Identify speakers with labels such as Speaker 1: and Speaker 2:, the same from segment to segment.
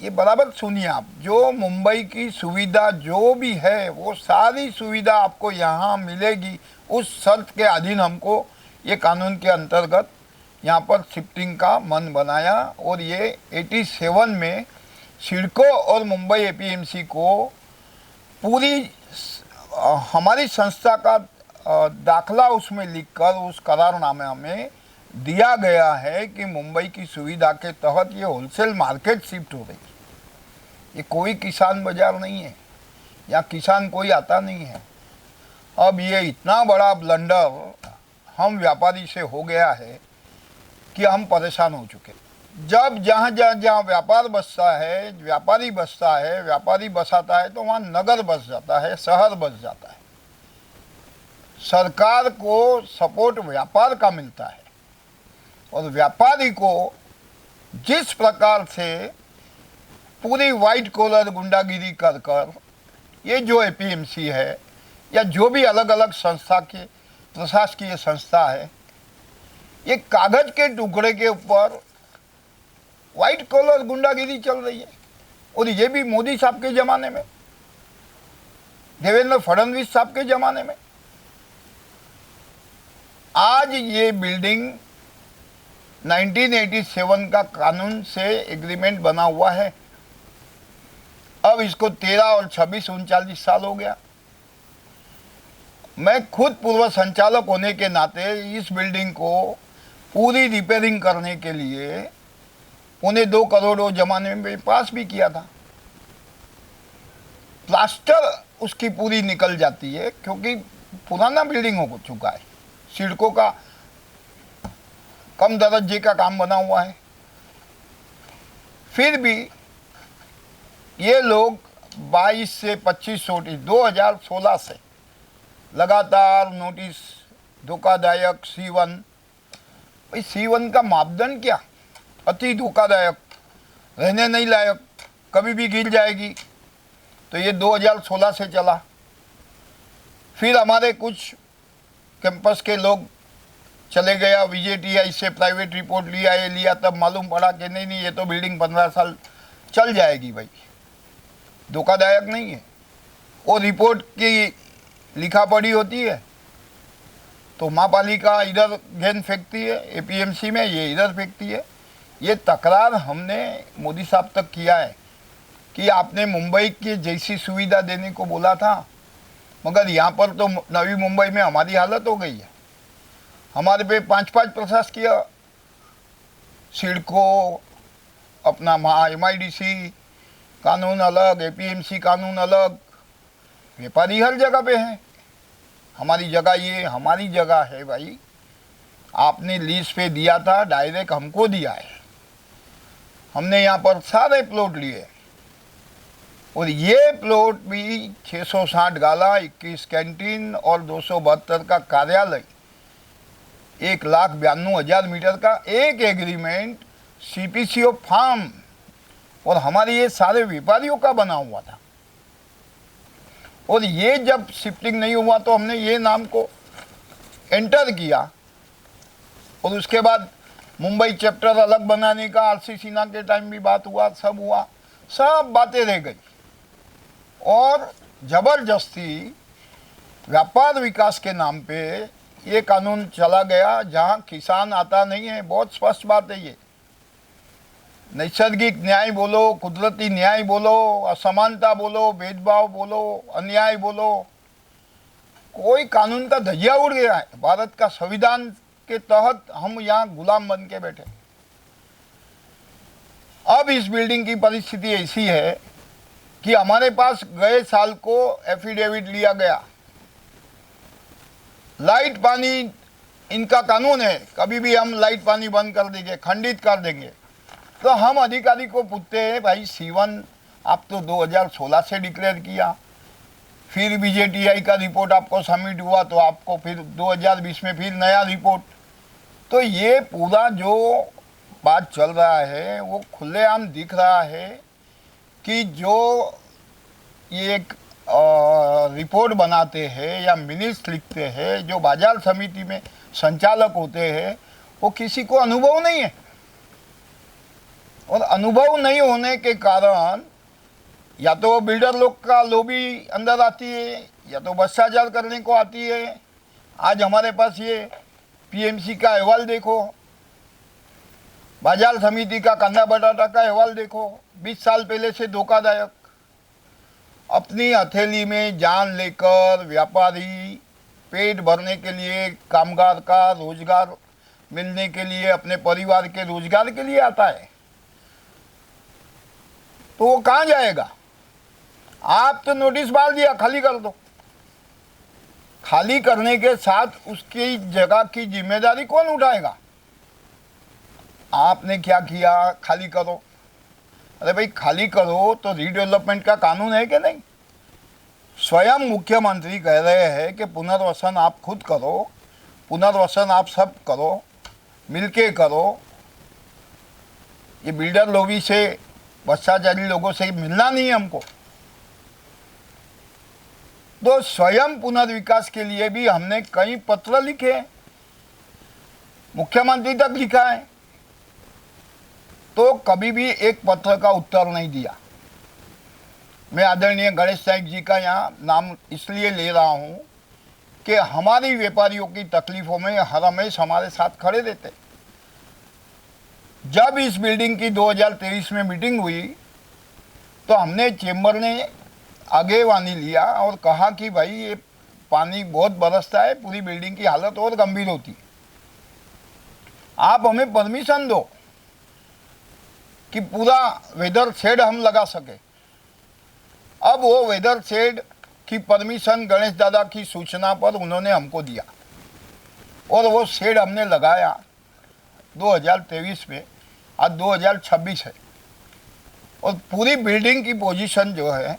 Speaker 1: ये बराबर सुनिए आप, जो मुंबई की सुविधा जो भी है वो सारी सुविधा आपको यहाँ मिलेगी उस शर्त के अधीन हमको ये कानून के अंतर्गत यहाँ पर शिफ्टिंग का मन बनाया। और ये 87 में सिडको और मुंबई एपीएमसी को पूरी हमारी संस्था का दाखला उसमें लिखकर उस करारनामे में दिया गया है कि मुंबई की सुविधा के तहत ये होलसेल मार्केट शिफ्ट हो रही है। ये कोई किसान बाजार नहीं है, यहाँ किसान कोई आता नहीं है। अब ये इतना बड़ा ब्लंडर हम व्यापारी से हो गया है कि हम परेशान हो चुके। जब जहाँ जहाँ जहाँ व्यापार बसता है, व्यापारी बसता है, व्यापारी बसाता है, तो वहाँ नगर बस जाता है, शहर बस जाता है। सरकार को सपोर्ट व्यापार का मिलता है और व्यापारी को जिस प्रकार से पूरी वाइट कॉलर गुंडागिरी कर कर ये जो एपीएमसी है या जो भी अलग अलग संस्था के प्रशासकीय संस्था है, ये कागज के टुकड़े के ऊपर वाइट कॉलर गुंडागिरी चल रही है। और ये भी मोदी साहब के ज़माने में, देवेंद्र फडणवीस साहब के ज़माने में। आज ये बिल्डिंग 1987 का कानून से एग्रीमेंट बना हुआ है। अब इसको 13 और 26 39 साल हो गया। मैं खुद पूर्व संचालक होने के नाते इस बिल्डिंग को पूरी रिपेयरिंग करने के लिए 2.25 करोड़ जमाने में पास भी किया था। प्लास्टर उसकी पूरी निकल जाती है क्योंकि पुराना बिल्डिंग हो चुका है। सिडको का कम दर्जे का काम बना हुआ है। फिर भी ये लोग 22 से 25 नोटिस 2016 से लगातार नोटिस, धोखादायक C1। भाई C1 का मापदंड क्या? अति धोखादायक, रहने नहीं लायक, कभी भी गिर जाएगी। तो ये 2016 से चला। फिर हमारे कुछ कैंपस के लोग चले गया, VJTI से प्राइवेट रिपोर्ट लिया, तब मालूम पड़ा कि नहीं ये तो बिल्डिंग 15 साल चल जाएगी। भाई धोखादायक नहीं है, वो रिपोर्ट की लिखा पढ़ी होती है। तो महापालिका इधर गेंद फेंकती है एपीएमसी में, ये इधर फेंकती है। ये तकरार हमने मोदी साहब तक किया है कि आपने मुंबई की जैसी सुविधा देने को बोला था, मगर यहाँ पर तो नवी मुंबई में हमारी हालत हो गई है। हमारे पे 5-5 प्रशासकीय, सिडको, अपना MIDC कानून अलग, एपीएमसी कानून अलग, व्यापारी हर जगह पे हैं। हमारी जगह ये हमारी जगह है भाई, आपने लीज पे दिया था, डायरेक्ट हमको दिया है। हमने यहाँ पर सारे प्लॉट लिए और ये प्लॉट भी 660 गाला, 21 कैंटीन और 272 का कार्यालय, 1,92,000 मीटर का एक एग्रीमेंट CPCO फार्म और हमारे ये सारे व्यापारियों का बना हुआ था। और ये जब शिफ्टिंग नहीं हुआ तो हमने ये नाम को एंटर किया और उसके बाद मुंबई चैप्टर अलग बनाने का RC सिन्हा के टाइम भी बात हुआ, सब बातें रह गई। और जबरदस्ती व्यापार विकास के नाम पे ये कानून चला गया जहाँ किसान आता नहीं है। बहुत स्पष्ट बात है ये। नैसर्गिक न्याय बोलो, कुदरती न्याय बोलो, असमानता बोलो, भेदभाव बोलो, अन्याय बोलो, कोई कानून का धज्जिया उड़ गया है। भारत का संविधान के तहत हम यहाँ गुलाम बन के बैठे। अब इस बिल्डिंग की परिस्थिति ऐसी है कि हमारे पास गए साल को एफिडेविट लिया गया। लाइट पानी इनका कानून है, कभी भी हम लाइट पानी बंद कर देंगे, खंडित कर देंगे। तो हम अधिकारी को पूछते हैं, भाई C1 आप तो 2016 से डिक्लेयर किया, फिर VJTI का रिपोर्ट आपको सबमिट हुआ तो आपको फिर 2020 में फिर नया रिपोर्ट। तो ये पूरा जो बात चल रहा है वो खुलेआम दिख रहा है कि जो ये एक रिपोर्ट बनाते हैं या मिनट्स लिखते हैं, जो बाजार समिति में संचालक होते हैं, वो किसी को अनुभव नहीं है। और अनुभव नहीं होने के कारण या तो बिल्डर लोग का लोभी अंदर आती है या तो भ्रष्टाचार करने को आती है। आज हमारे पास ये पीएमसी का अहवाल देखो, बाजार समिति का कांदा बटाटा का अहवाल देखो, 20 साल पहले से धोखादायक। अपनी हथेली में जान लेकर व्यापारी पेट भरने के लिए, कामगार का रोजगार मिलने के लिए, अपने परिवार के रोजगार के लिए आता है, तो वो कहाँ जाएगा? आप तो नोटिस डाल दिया, खाली कर दो। खाली करने के साथ उसकी जगह की जिम्मेदारी कौन उठाएगा? आपने क्या किया? खाली करो। अरे भाई, खाली करो तो रीडेवलपमेंट का कानून है कि नहीं? स्वयं मुख्यमंत्री कह रहे हैं कि पुनर्वसन आप खुद करो, पुनर्वसन आप सब करो, मिलके करो। ये बिल्डर लोभी से, भ्रष्टाचारी लोगों से मिलना नहीं है हमको। तो स्वयं पुनर्विकास के लिए भी हमने कई पत्र लिखे, मुख्यमंत्री तक लिखा है, तो कभी भी एक पत्र का उत्तर नहीं दिया। मैं आदरणीय गणेश नाइक जी का यहाँ नाम इसलिए ले रहा हूँ कि हमारी व्यापारियों की तकलीफों में हर हमेश हमारे साथ खड़े रहते। जब इस बिल्डिंग की 2023 में मीटिंग हुई तो हमने चेंबर ने आगेवानी लिया और कहा कि भाई ये पानी बहुत बरसता है, पूरी बिल्डिंग की हालत और गंभीर होती है, आप हमें परमिशन दो कि पूरा वेदर शेड हम लगा सके। अब वो वेदर शेड की परमिशन गणेश दादा की सूचना पर उन्होंने हमको दिया और वो शेड हमने लगाया 2023 में। आज 2026 है और पूरी बिल्डिंग की पोजीशन जो है,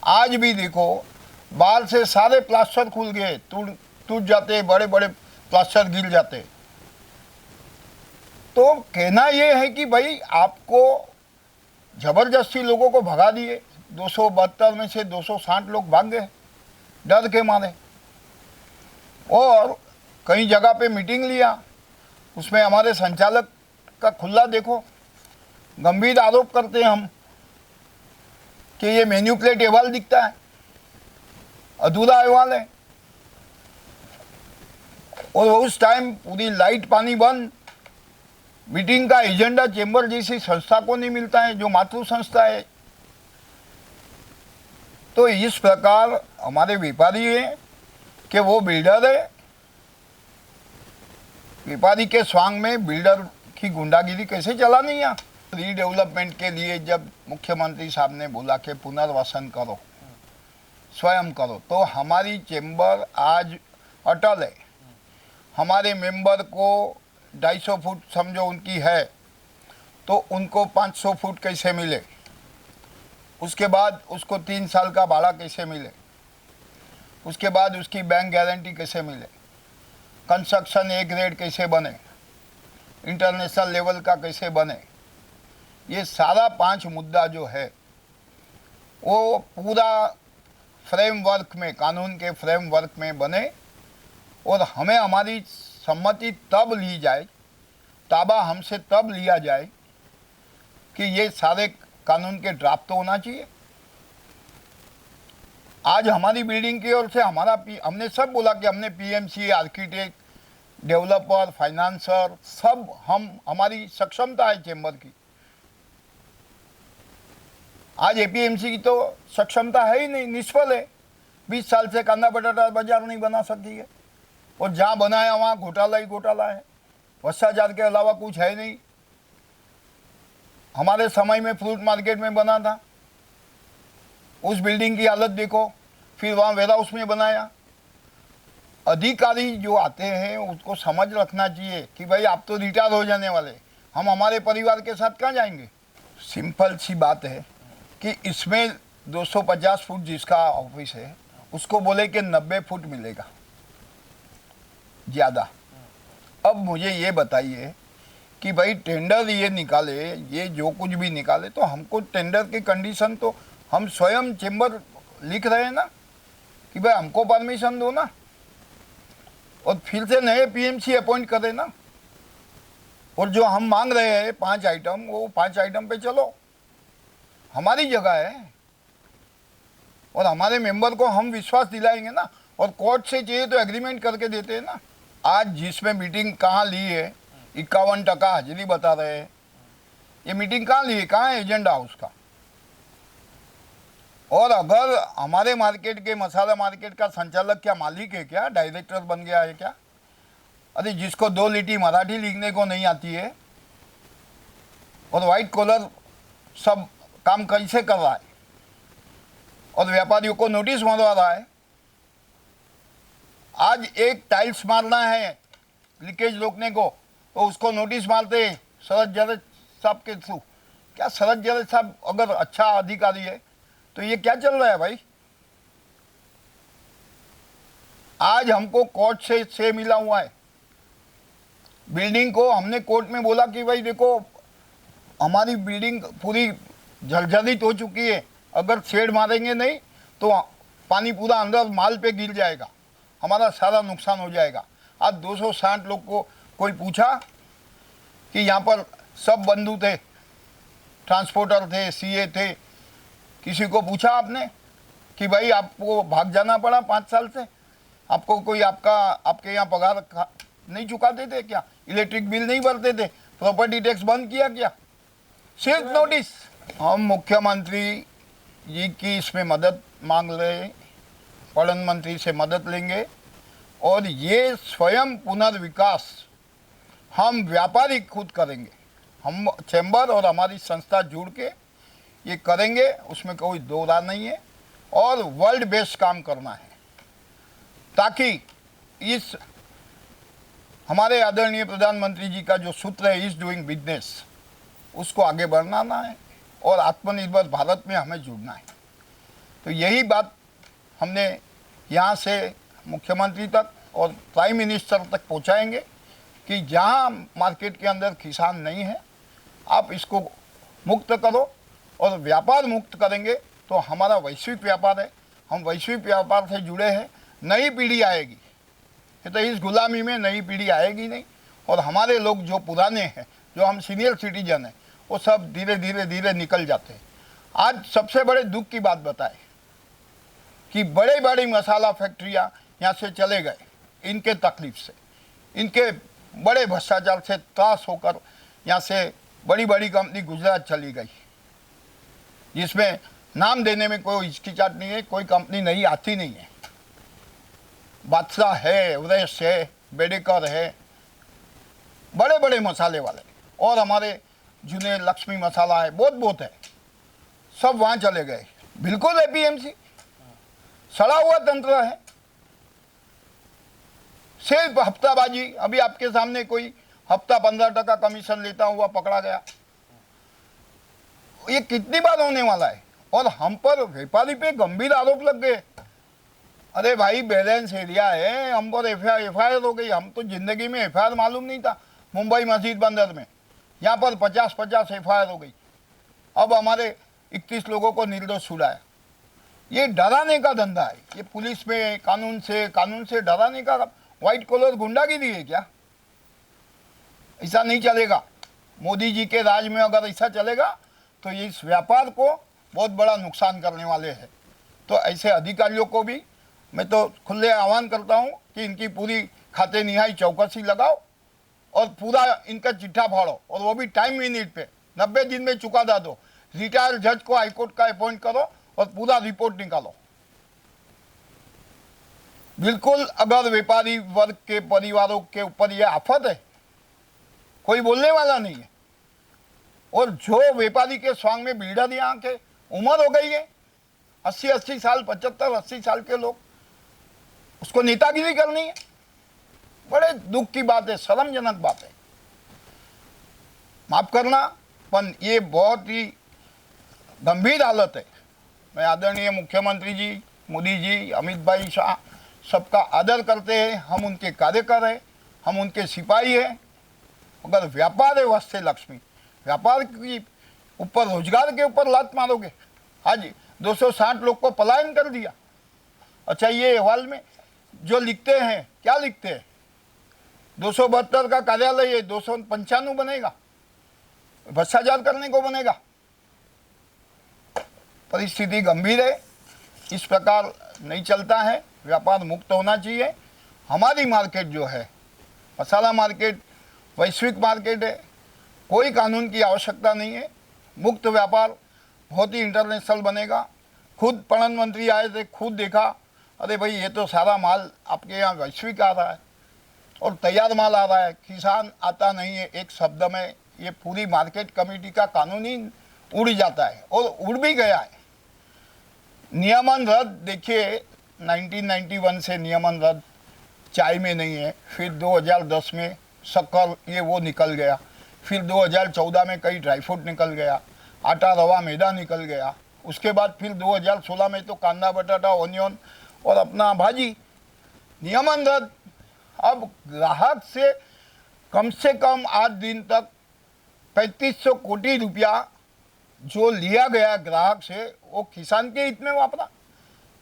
Speaker 1: आज भी देखो बाहर से सारे प्लास्टर खुल गए, टूट जाते, बड़े बड़े प्लास्टर गिर जाते। तो कहना ये है कि भाई आपको जबरदस्ती लोगों को भगा दिए, 272 में से 260 लोग भाग गए डर के मारे। और कई जगह पे मीटिंग लिया, उसमें हमारे संचालक का खुला देखो, गंभीर आरोप करते हैं हम कि ये मैन्युपुलेट अहवाल दिखता है, अधूरा अहवाल है। और उस टाइम पूरी लाइट पानी बंद, मीटिंग का एजेंडा चेंबर जैसी संस्था को नहीं मिलता है जो मातृ संस्था है। तो इस प्रकार हमारे व्यापारी है कि वो बिल्डर है, व्यापारी के स्वांग में बिल्डर की गुंडागिरी कैसे चलानी है। रीडेवलपमेंट के लिए जब मुख्यमंत्री साहब ने बोला कि पुनर्वसन करो, स्वयं करो, तो हमारी चेंबर आज अटल है। हमारे मेंबर को 250 फुट समझो उनकी है, तो उनको 500 फुट कैसे मिले, उसके बाद उसको 3 साल का भाड़ा कैसे मिले, उसके बाद उसकी बैंक गारंटी कैसे मिले, कंस्ट्रक्शन ए ग्रेड कैसे बने, इंटरनेशनल लेवल का कैसे बने, ये सारा 5 मुद्दा जो है वो पूरा फ्रेमवर्क में, कानून के फ्रेमवर्क में बने और हमें हमारी सम्मति तब ली जाए, ताबा हमसे तब लिया जाए कि ये सारे कानून के ड्राफ्ट तो होना चाहिए। आज हमारी बिल्डिंग की ओर से हमने सब बोला कि हमने पीएमसी, आर्किटेक्ट, डेवलपर, फाइनेंसर, सब हमारी सक्षमता है चेंबर की। आज एपीएमसी की तो सक्षमता है ही नहीं, निष्फल है। 20 साल से कांदा बटाटा बाजार नहीं बना सकती है और जहाँ बनाया वहाँ घोटाला ही घोटाला है, भ्रष्टाचार के अलावा कुछ है नहीं। हमारे समय में फ्रूट मार्केट में बना था, उस बिल्डिंग की हालत देखो, फिर वहाँ वेयर हाउस में बनाया। अधिकारी जो आते हैं उसको समझ रखना चाहिए कि भाई आप तो रिटायर हो जाने वाले, हम हमारे परिवार के साथ कहाँ जाएंगे। सिंपल सी बात है कि इसमें 250 फुट जिसका ऑफिस है उसको बोले कि 90 फुट मिलेगा ज़्यादा। अब मुझे ये बताइए कि भाई टेंडर ये निकाले, ये जो कुछ भी निकाले, तो हमको टेंडर की कंडीशन तो हम स्वयं चेंबर लिख रहे हैं ना कि भाई हमको परमिशन दो ना, और फिर से नए पीएमसी अपॉइंट करें ना। और जो हम मांग रहे हैं 5 आइटम, वो 5 आइटम पे चलो, हमारी जगह है और हमारे मेंबर को हम विश्वास दिलाएंगे ना। और कोर्ट से चाहिए तो एग्रीमेंट करके देते हैं ना। आज जिसमें मीटिंग कहाँ ली है, 51% हाजिरी बता रहे हैं। ये मीटिंग कहाँ ली है, कहाँ है एजेंडा उसका? और अगर हमारे मार्केट के, मसाला मार्केट का संचालक क्या मालिक है क्या, डायरेक्टर बन गया है क्या? अरे जिसको 2 लिटी मराठी लिखने को नहीं आती है और वाइट कॉलर सब काम कैसे कर रहा है और व्यापारियों को नोटिस मंगवा रहा है। आज एक टाइल्स मारना है लीकेज रोकने को तो उसको नोटिस मारते शरद जरज साहब के थ्रू। क्या शरद जरज साहब अगर अच्छा अधिकारी है तो ये क्या चल रहा है भाई? आज हमको कोर्ट से मिला हुआ है। बिल्डिंग को हमने कोर्ट में बोला कि भाई देखो हमारी बिल्डिंग पूरी जर्जरित हो चुकी है, अगर शेड मारेंगे नहीं तो पानी पूरा अंदर माल पे गिर जाएगा, हमारा सारा नुकसान हो जाएगा। आज 260 लोग को कोई पूछा कि यहाँ पर सब बंधु थे, ट्रांसपोर्टर थे, सीए थे, किसी को पूछा आपने कि भाई आपको भाग जाना पड़ा 5 साल से? आपको कोई आपके यहाँ पगार नहीं चुकाते थे क्या? इलेक्ट्रिक बिल नहीं भरते थे? प्रॉपर्टी टैक्स बंद किया क्या? सिर्फ नोटिस। हम मुख्यमंत्री जी की इसमें मदद मांग रहे, प्रधानमंत्री से मदद लेंगे और ये स्वयं पुनर्विकास हम व्यापारी खुद करेंगे। हम चैम्बर और हमारी संस्था जुड़ के ये करेंगे, उसमें कोई दो राय नहीं है। और वर्ल्ड बेस्ड काम करना है ताकि इस हमारे आदरणीय प्रधानमंत्री जी का जो सूत्र है इज डूइंग बिजनेस, उसको आगे बढ़ाना है और आत्मनिर्भर भारत में हमें जुड़ना है। तो यही बात हमने यहाँ से मुख्यमंत्री तक और प्राइम मिनिस्टर तक पहुँचाएंगे कि जहाँ मार्केट के अंदर किसान नहीं है आप इसको मुक्त करो और व्यापार मुक्त करेंगे तो हमारा वैश्विक व्यापार है, हम वैश्विक व्यापार से जुड़े हैं। नई पीढ़ी आएगी, ये तो इस गुलामी में नई पीढ़ी आएगी नहीं और हमारे लोग जो पुराने हैं, जो हम सीनियर सिटीजन हैं, वो सब धीरे धीरे धीरे निकल जाते हैं। आज सबसे बड़े दुख की बात बताए कि बड़े बड़ी मसाला फैक्ट्रियाँ यहाँ से चले गए, इनके तकलीफ से, इनके बड़े भ्रष्टाचार से त्रास होकर यहाँ से बड़ी बड़ी कंपनी गुजरात चली गई, जिसमें नाम देने में कोई हिचकिचाहट नहीं है, कोई कंपनी नहीं आती नहीं है। बादशाह है, एवरेस्ट है, बेडेकर है, बड़े बड़े मसाले वाले, और हमारे जुने लक्ष्मी मसाला है, बहुत है, सब वहाँ चले गए। बिल्कुल एपीएमसी सड़ा हुआ तंत्र है, सिर्फ हफ्ताबाजी। अभी आपके सामने कोई हफ्ता 15% कमीशन लेता हुआ पकड़ा गया। ये कितनी बार होने वाला है? और हम पर व्यापारी पे गंभीर आरोप लग गए। अरे भाई बैलेंस एरिया है, हम पर एफआईआर हो गई। हम तो जिंदगी में एफआईआर मालूम नहीं था। मुंबई मस्जिद बंदर में यहाँ पर 50 एफआईआर हो गई। अब हमारे 31 लोगों को निर्दोष छुड़ाया। ये डराने का धंधा है, ये पुलिस में कानून से डराने का व्हाइट कॉलर गुंडागिरी है क्या? ऐसा नहीं चलेगा। मोदी जी के राज में अगर ऐसा चलेगा तो ये इस व्यापार को बहुत बड़ा नुकसान करने वाले हैं। तो ऐसे अधिकारियों को भी मैं तो खुले आह्वान करता हूँ कि इनकी पूरी खाते निहाई चौकसी लगाओ और पूरा इनका चिट्ठा फाड़ो, और वो भी टाइम मिनट पे 90 दिन में चुकादा दो। रिटायर्ड जज को हाईकोर्ट का अपॉइंट करो और पूरा रिपोर्ट निकालो। बिल्कुल अगर व्यापारी वर्ग के परिवारों के ऊपर यह आफत है, कोई बोलने वाला नहीं है। और जो व्यापारी के स्वांग में बिल्डर यहाँ के उम्र हो गई है 80 साल, 75-80 साल के लोग, उसको नेतागिरी करनी है। बड़े दुख की बात है, शर्मजनक बात है। माफ करना, पर ये बहुत ही गंभीर हालत है। मैं आदरणीय मुख्यमंत्री जी, मोदी जी, अमित भाई शाह सबका आदर करते हैं। हम उनके कार्यकर हैं, हम उनके सिपाही हैं। अगर व्यापार है वस्ते लक्ष्मी, व्यापार के ऊपर, रोजगार के ऊपर लात मारोगे। आज 260 लोग को पलायन कर दिया। अच्छा, ये अहवाल में जो लिखते हैं, क्या लिखते हैं? 272 का कार्यालय है, 295 बनेगा, भ्रष्टाचार करने को बनेगा। परिस्थिति गंभीर है, इस प्रकार नहीं चलता है, व्यापार मुक्त होना चाहिए। हमारी मार्केट जो है, मसाला मार्केट वैश्विक मार्केट है, कोई कानून की आवश्यकता नहीं है, मुक्त व्यापार बहुत ही इंटरनेशनल बनेगा। खुद प्रधानमंत्री आए थे, खुद देखा, अरे भाई ये तो सारा माल आपके यहाँ वैश्विक आ रहा है और तैयार माल आ रहा है, किसान आता नहीं है। एक शब्द में ये पूरी मार्केट कमेटी का कानून ही उड़ जाता है और उड़ भी गया है। नियमन रद्द देखिए, 1991 से नियमन रद्द चाय में नहीं है, फिर 2010 में शक्कर ये वो निकल गया, फिर 2014 में कई ड्राई फ्रूट निकल गया, आटा रवा मैदा निकल गया, उसके बाद फिर 2016 में तो कांदा बटाटा ओनियन और अपना भाजी। नियमन रद्द। अब ग्राहक से कम 8 दिन तक 3500 कोटी रुपया जो लिया गया ग्राहक से, वो किसान के हित में वापरा,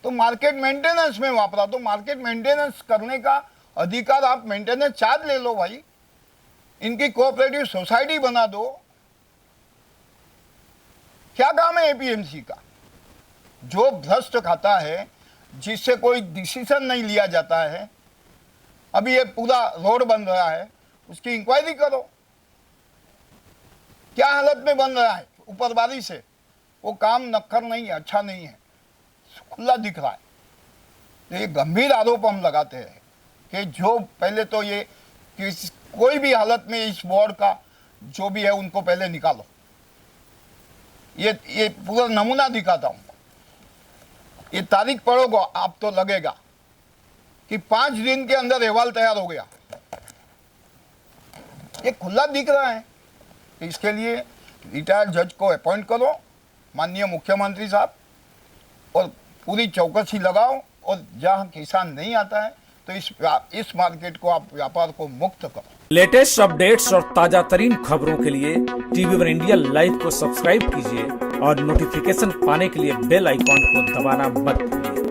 Speaker 1: तो मार्केट मेंटेनेंस में वापरा। तो मार्केट मेंटेनेंस करने का अधिकार आप मेंटेनेंस चार्ज ले लो भाई, इनकी कोऑपरेटिव सोसाइटी बना दो। क्या काम है एपीएमसी का? जो भ्रष्ट खाता है, जिससे कोई डिसीजन नहीं लिया जाता है, अभी ये पूरा रोड बन रहा है, उसकी इंक्वायरी करो, क्या हालत में बन रहा है ऊपरवारी से। वो काम नक्कर नहीं है, अच्छा नहीं है, खुला दिख रहा है। तो ये गंभीर आरोप हम लगाते हैं कि जो पहले तो ये कोई भी हालत में इस बोर्ड का जो भी है उनको पहले निकालो। ये पूरा नमूना दिखाता हूँ, ये तारीख पढ़ोगे आप तो लगेगा कि 5 दिन के अंदर अहवाल तैयार हो गया। ये खुला दिख रहा है। इसके लिए रिटायर्ड जज को अपॉइंट करो, माननीय मुख्यमंत्री साहब, और पूरी चौकसी लगाओ, और जहाँ किसान नहीं आता है तो इस मार्केट को आप व्यापार को मुक्त करो।
Speaker 2: लेटेस्ट अपडेट्स और ताजा तरीन खबरों के लिए TV1 इंडिया लाइव को सब्सक्राइब कीजिए और नोटिफिकेशन पाने के लिए बेल आइकॉन को दबाना मत भूलिए।